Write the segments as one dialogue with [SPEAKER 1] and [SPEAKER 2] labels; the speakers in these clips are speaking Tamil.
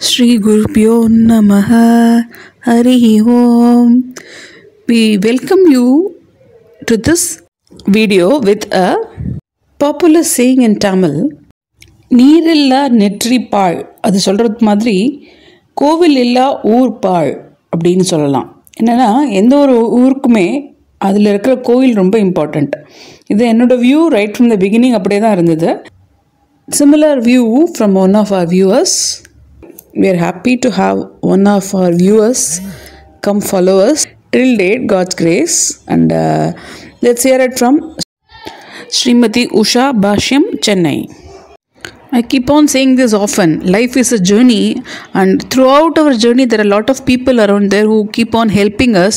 [SPEAKER 1] Shri Gurubhyo Namaha Harihi Om. We welcome you to this video with a popular saying in Tamil. நீரில்லா நெற்றி பாழ், அது சொல்கிறது மாதிரி கோவில் இல்லா ஊர் பாழ் அப்படின்னு சொல்லலாம். என்னென்னா எந்த ஒரு ஊருக்குமே அதில் இருக்கிற கோவில் ரொம்ப இம்பார்ட்டண்ட். இது என்னோடய view right from the beginning அப்படியே தான் இருந்தது. Similar view from one of our viewers. We are happy to have one of our viewers come follow us till date, God's grace. And let's hear it from Srimati Usha Bhashyam, Chennai. I keep on saying this often. Life is a journey, and throughout our journey there are a lot of people around there who keep on helping us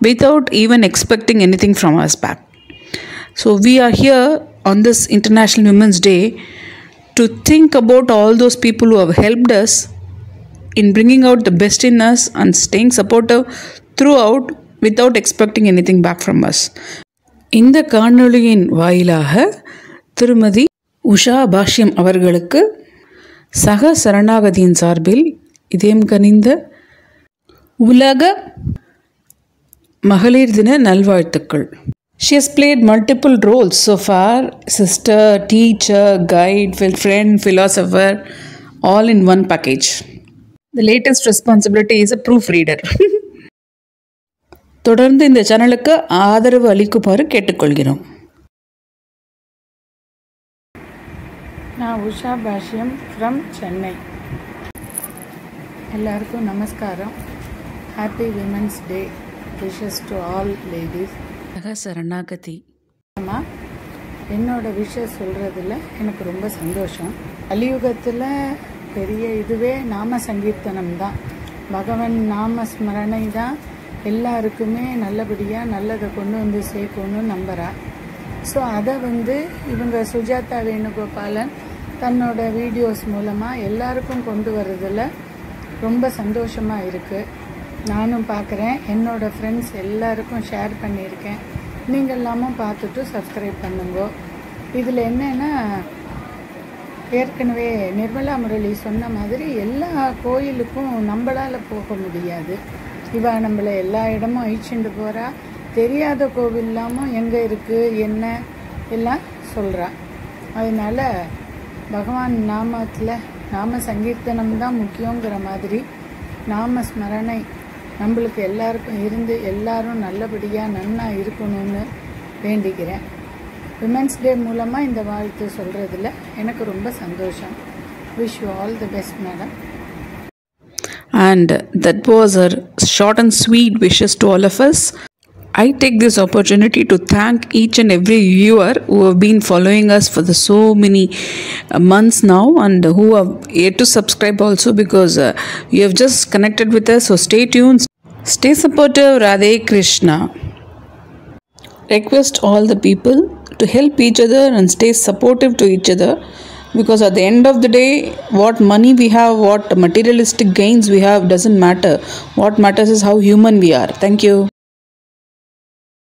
[SPEAKER 1] without even expecting anything from us back. So we are here on this International Women's Day to think about all those people who have helped us in bringing out the best in us and staying supportive throughout without expecting anything back from us. இந்த காணொளியின் வாயிலாக திருமதி உஷா பாஷ்யம் அவர்களுக்கு சக சரணாகதியின் சார்பில் இதயம் கனிந்த உலக மகளிர் தின நல்வாழ்த்துக்கள். She has played multiple roles so far: sister, teacher, guide, friend, philosopher, all in one package. The latest responsibility is a proofreader. தொடர்ந்து இந்த சேனலுக்கு ஆதரவு அளிக்குமாறு கேட்டுக்கொள்கிறோம்.
[SPEAKER 2] நான் உஷா பாஷ்யம் ஃப்ரம் சென்னை. எல்லாருக்கும் நமஸ்காரம். Happy women's day wishes to all ladies.
[SPEAKER 1] சரணாகதி.
[SPEAKER 2] ஆமாம், என்னோட விஷயம் சொல்கிறதுல எனக்கு ரொம்ப சந்தோஷம். கலியுகத்தில் பெரிய இதுவே நாம சங்கீர்த்தனம் தான். பகவன் நாம ஸ்மரணை தான் எல்லாருக்குமே நல்லபடியாக நல்லதை கொண்டு வந்து சேர்க்கணும்னு நம்புகிறா. ஸோ அதை இவங்க சுஜாதா வேணுகோபாலன் தன்னோட வீடியோஸ் மூலமாக எல்லாருக்கும் கொண்டு வர்றதில் ரொம்ப சந்தோஷமாக இருக்குது. நானும் பார்க்குறேன், என்னோடய ஃப்ரெண்ட்ஸ் எல்லாருக்கும் ஷேர் பண்ணியிருக்கேன். நீங்கள் எல்லாமும் பார்த்துட்டு சப்ஸ்கிரைப் பண்ணுங்க. இதில் என்னென்னா, ஏற்கனவே நிர்மலா முரளி சொன்ன மாதிரி எல்லா கோயிலுக்கும் நம்மளால் போக முடியாது. இவ நம்மளை எல்லா இடமும் அழிச்சுட்டு போகிறா. தெரியாத கோவில் இல்லாமல் எங்கே இருக்குது என்ன எல்லாம் சொல்கிறா. அதனால் பகவான் நாமத்தில் நாம சங்கீர்த்தனம் தான் முக்கியங்கிற மாதிரி நாம ஸ்மரணை நம்மளுக்கு எல்லாருக்கும் இருந்து எல்லாரும் நல்லபடியாக நன்னா இருக்கணும்னு வேண்டிக்கிறேன். விமென்ஸ் டே மூலமாக இந்த வாழ்த்து சொல்கிறதுல எனக்கு ரொம்ப சந்தோஷம். Wish you all the best madam.
[SPEAKER 1] And that was her short and sweet wishes to all of us. I take this opportunity to thank each and every viewer who have been following us for so many months now, and who have yet to subscribe also, because you have just connected with us. So stay tuned, stay supportive. Radhe Krishna. Request all the people to help each other and stay supportive to each other, because at the end of the day, what money we have, what materialistic gains we have doesn't matter. What matters is how human we are. Thank you.